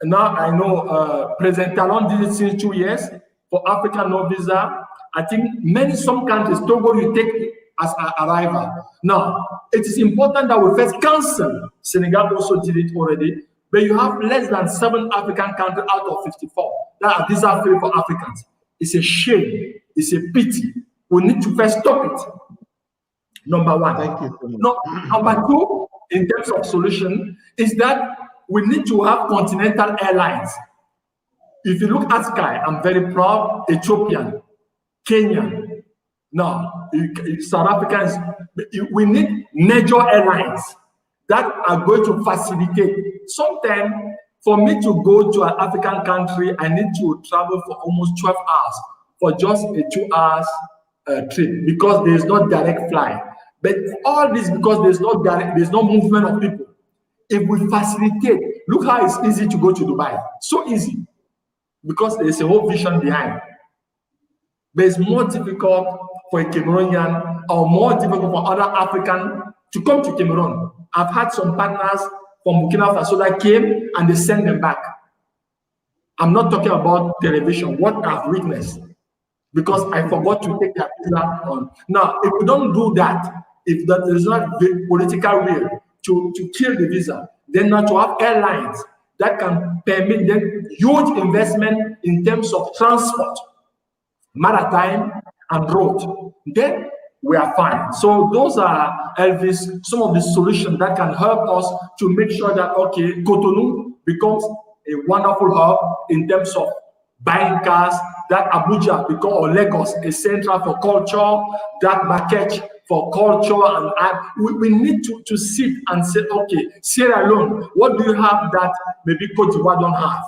Now I know President Talon did it since 2 years for Africa no visa. I think some countries, Togo, you take as an arrival. Now, it is important that we first cancel. Senegal also did it already. But you have less than 7 African countries out of 54 that are visa free for Africans. It's a shame. It's a pity. We need to first stop it. Number one. Thank you. No, number two, in terms of solution, is that we need to have continental airlines. If you look at Sky, I'm very proud, Ethiopian, Kenyan. Now, South Africans, we need major airlines that are going to facilitate. Sometimes, for me to go to an African country, I need to travel for almost 12 hours for just a 2 hours trip because there is no direct flight. But all this because there's no movement of people. If we facilitate, look how it's easy to go to Dubai. So easy because there's a whole vision behind. But it's more difficult for a Cameroonian or more difficult for other Africans to come to Cameroon. I've had some partners from Burkina Faso that came and they sent them back. I'm not talking about television, what I've witnessed, because I forgot to take their visa on. Now, if we don't do that, if there is not the political will to kill the visa, then not to have airlines that can permit them huge investment in terms of transport, maritime and road, then we are fine. So those are, Elvis, some of the solutions that can help us to make sure that, okay, Cotonou becomes a wonderful hub in terms of buying cars, that Abuja become, or Lagos, a central for culture, that Makech for culture, and we need to sit and say, okay, Sierra Leone, what do you have that maybe Cote d'Ivoire don't have?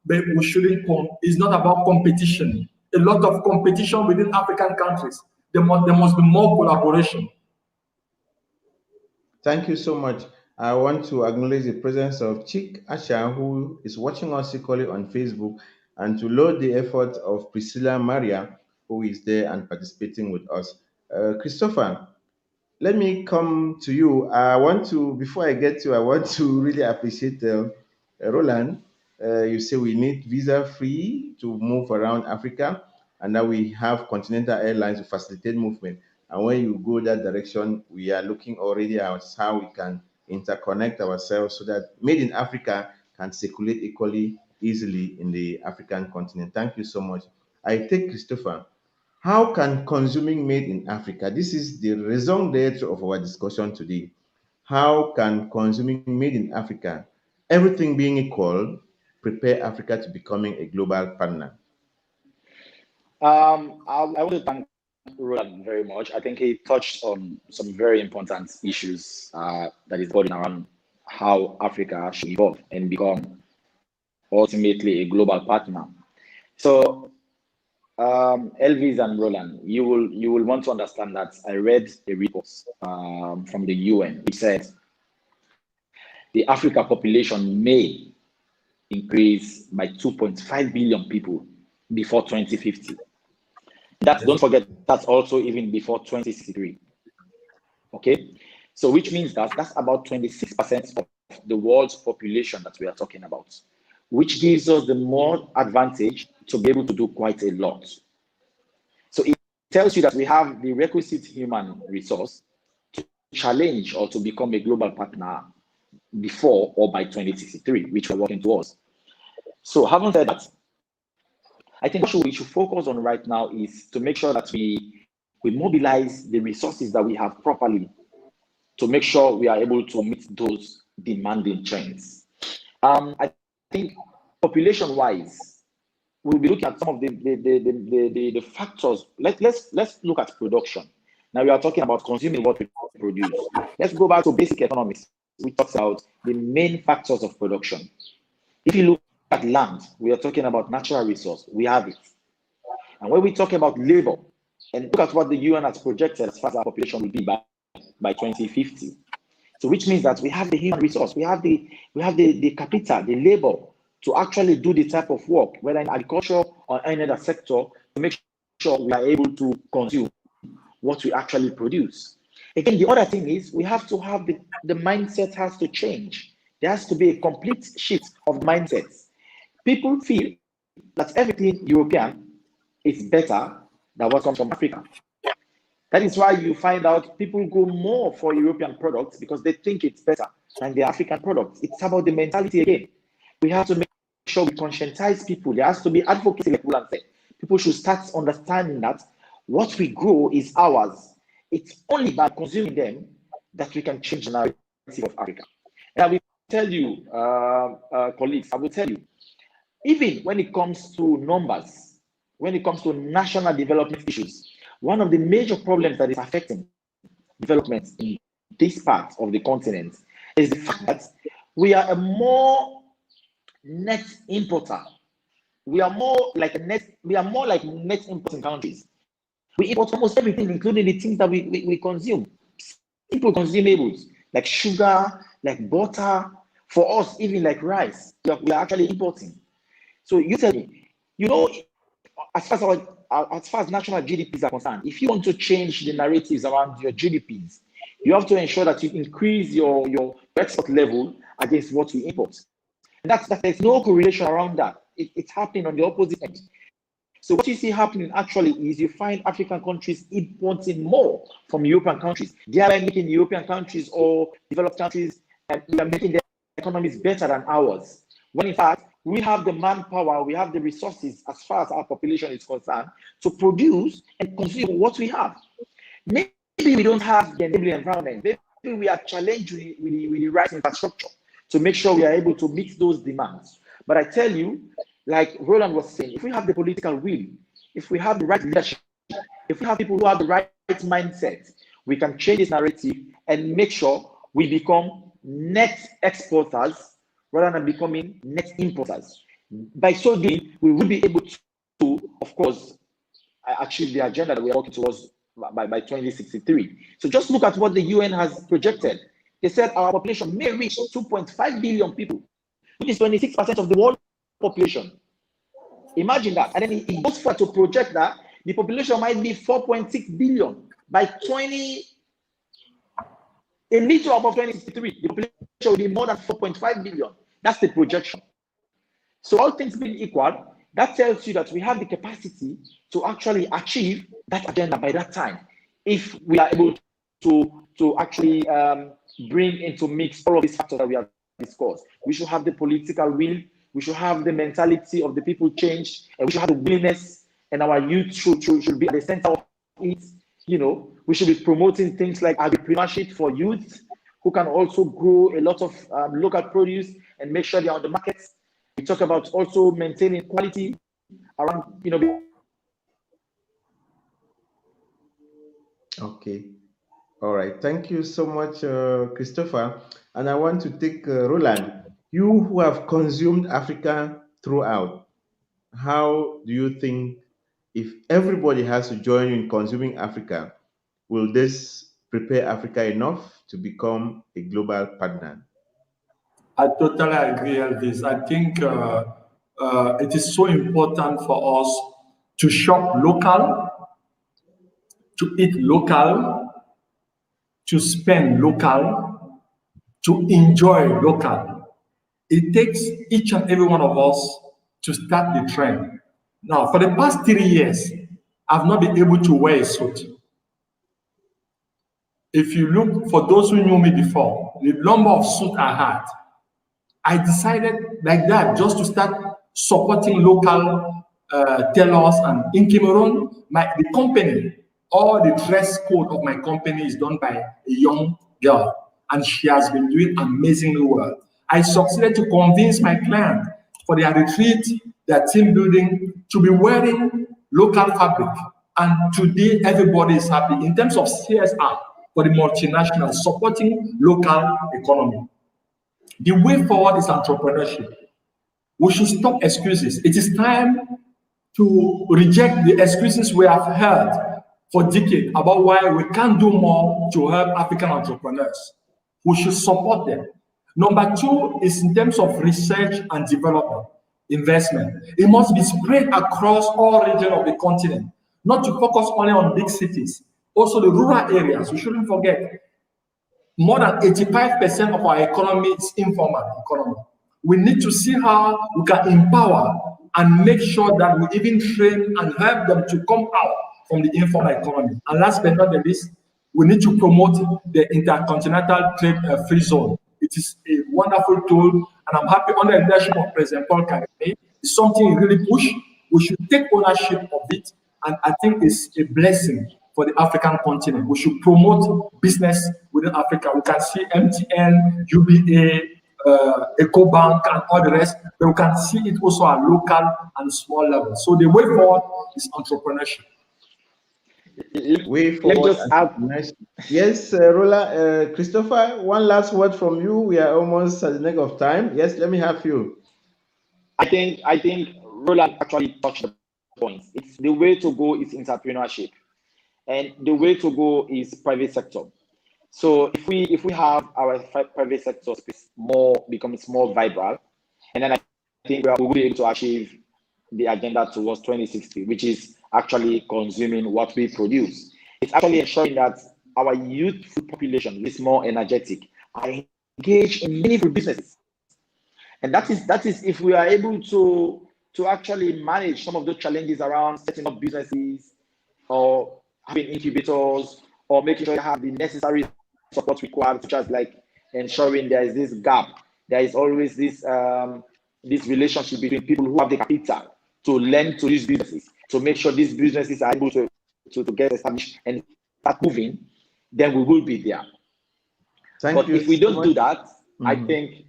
But we shouldn't it's not about competition. A lot of competition within African countries. There must be more collaboration. Thank you so much. I want to acknowledge the presence of Chik Asha, who is watching us equally on Facebook, and to laud the effort of Priscilla Maria, who is there and participating with us. Christopher, let me come to you. Before I get to, I want to really appreciate Roland. You say we need visa-free to move around Africa, and now we have continental airlines to facilitate movement. And when you go that direction, we are looking already at how we can interconnect ourselves so that made in Africa can circulate equally easily in the African continent. Thank you so much. I take Christopher. How can consuming made in Africa, this is the raison d'etre of our discussion today. How can consuming made in Africa, everything being equal, prepare Africa to becoming a global partner? I want to thank Roland very much. I think he touched on some very important issues that is boiling around how Africa should evolve and become ultimately a global partner. So, Elvis and Roland, you will want to understand that I read a report from the UN which said the Africa population may increase by 2.5 billion people before 2050. Don't forget, that's also even before 2063. Okay, so which means that's about 26% of the world's population that we are talking about, which gives us the more advantage to be able to do quite a lot. So it tells you that we have the requisite human resource to challenge or to become a global partner before or by 2063, which we're working towards. So having said that, I think what we should focus on right now is to make sure that we mobilize the resources that we have properly to make sure we are able to meet those demanding trends. I think population-wise, we'll be looking at some of the factors. Let's look at production. Now we are talking about consuming what we produce. Let's go back to basic economics. We talked about the main factors of production. If you look at land, we are talking about natural resource. We have it. And when we talk about labor, and look at what the UN has projected as far as our population will be by 2050. So which means that we have the human resource, we have the capital, the labor to actually do the type of work, whether in agriculture or any other sector, to make sure we are able to consume what we actually produce. Again, the other thing is we have to have the mindset has to change. There has to be a complete shift of mindsets. People feel that everything European is better than what comes from Africa. That is why you find out people go more for European products because they think it's better than the African products. It's about the mentality again. We have to make sure we conscientize people. There has to be advocacy, like Roland said. People should start understanding that what we grow is ours. It's only by consuming them that we can change the narrative of Africa. And I will tell you, colleagues, I will tell you, even when it comes to numbers, when it comes to national development issues, one of the major problems that is affecting development in this part of the continent is the fact that we are a more net importer. We are more like net importing countries. We import almost everything, including the things that we consume. Simple consumables like sugar, like butter. For us, even like rice, we are actually importing. So you tell me, as far as national GDPs are concerned, if you want to change the narratives around your GDPs, you have to ensure that you increase your export level against what you import. And there's no correlation around that. It's happening on the opposite end. So what you see happening actually is you find African countries importing more from European countries. They are making European countries or developed countries, and they are making their economies better than ours. When in fact, we have the manpower, we have the resources as far as our population is concerned to produce and consume what we have. Maybe we don't have the enabling environment. Maybe we are challenged with the right infrastructure to make sure we are able to meet those demands. But I tell you, like Roland was saying, if we have the political will, if we have the right leadership, if we have people who have the right mindset, we can change this narrative and make sure we become net exporters rather than becoming net importers. By so doing, we will be able to, of course, achieve the agenda that we are working towards by 2063. So just look at what the UN has projected. They said our population may reach 2.5 billion people, which is 26% of the world population. Imagine that. And then it goes further to project that the population might be 4.6 billion by a little above 2063. The population will be more than 4.5 billion. That's the projection. So all things being equal, that tells you that we have the capacity to actually achieve that agenda by that time, if we are able to actually bring into mix all of these factors that we have discussed. We should have the political will, we should have the mentality of the people changed, and we should have the willingness, and our youth should be at the center of it. We should be promoting things like agripreneurship for youth, who can also grow a lot of local produce and make sure they're on the markets. We talk about also maintaining quality around, Okay. All right. Thank you so much, Christopher. And I want to take Roland. You who have consumed Africa throughout, how do you think, if everybody has to join in consuming Africa, will this prepare Africa enough to become a global partner? I totally agree, Elvis. I think it is so important for us to shop local, to eat local, to spend local, to enjoy local. It takes each and every one of us to start the trend. Now, for the past 3 years, I've not been able to wear a suit. If you look, for those who knew me before, the number of suits I had, I decided like that just to start supporting local tailors. And in Cameroon, the company, all the dress code of my company is done by a young girl, and she has been doing amazingly well. I succeeded to convince my client for their retreat, their team building, to be wearing local fabric. And today, everybody is happy in terms of CSR for the multinational, supporting local economy. The way forward is entrepreneurship. We should stop excuses. It is time to reject the excuses we have heard for decades about why we can't do more to help African entrepreneurs. We should support them. Number two is in terms of research and development, investment. It must be spread across all regions of the continent. not to focus only on big cities, also the rural areas. We shouldn't forget, more than 85% of our economy is informal economy. We need to see how we can empower and make sure that we even train and help them to come out from the informal economy. And last but not the least, we need to promote the intercontinental trade free zone. It is a wonderful tool, and I'm happy under the leadership of President Paul Kagame. It's something he really push. We should take ownership of it, and I think it's a blessing for the African continent. We should promote business within Africa. We can see MTN, UBA, EcoBank, and all the rest, but we can see it also at local and small level. So the way forward is entrepreneurship. Way forward. Yes, Roland, Christopher, one last word from you. We are almost at the neck of time. Yes, let me have you. I think Roland actually touched the point. It's the way to go is entrepreneurship, and the way to go is private sector. So if we have our private sector space becomes more vibrant, and then I think we will be able to achieve the agenda towards 2060, which is actually consuming what we produce. It's actually ensuring that our youthful population is more energetic, are engaged in meaningful businesses. And that is if we are able to actually manage some of those challenges around setting up businesses or having incubators or making sure you have the necessary support required, such as like ensuring there is this gap. There is always this relationship between people who have the capital to lend to these businesses, to make sure these businesses are able to get established and start moving, then we will be there. But if we don't do that, I think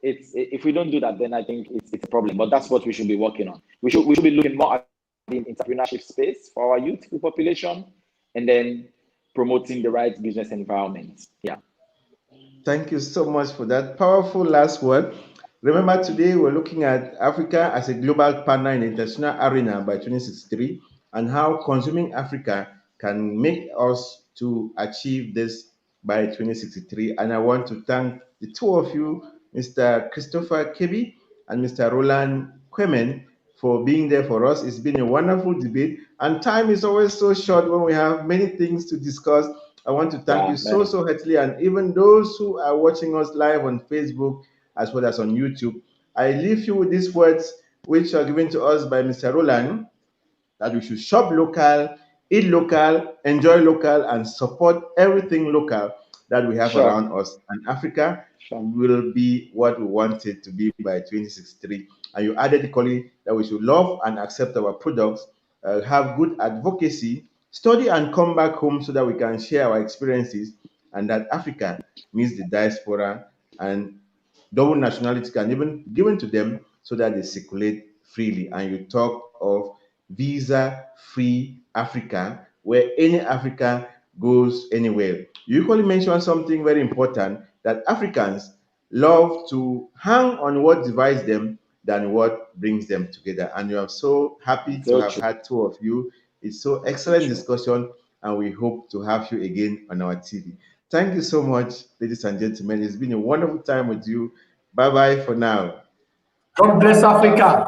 if we don't do that, then I think it's a problem. But that's what we should be working on. We should be looking more at the entrepreneurship space for our youth population, and then promoting the right business environment. Yeah. Thank you so much for that powerful last word. Remember, today we're looking at Africa as a global partner in the international arena by 2063, and how consuming Africa can make us to achieve this by 2063. And I want to thank the two of you, Mr. Christopher Kebi and Mr. Roland Kwemain, for being there for us. It's been a wonderful debate, and time is always so short when we have many things to discuss. I want to thank you so heartily, and even those who are watching us live on Facebook as well as on YouTube. I leave you with these words which are given to us by Mr. Roland, that we should shop local, eat local, enjoy local, and support everything local that we have around us. And Africa will be what we want it to be by 2063. And you added equally that we should love and accept our products, have good advocacy, study and come back home so that we can share our experiences, and that Africa meets the diaspora and double nationality can even given to them so that they circulate freely. And you talk of visa-free Africa, where any African goes anywhere. You equally mentioned something very important, that Africans love to hang on what divides them than what brings them together. And we are so happy to have had two of you. It's so excellent discussion, and we hope to have you again on our TV. Thank you so much, ladies and gentlemen. It's been a wonderful time with you. Bye-bye for now. God bless Africa.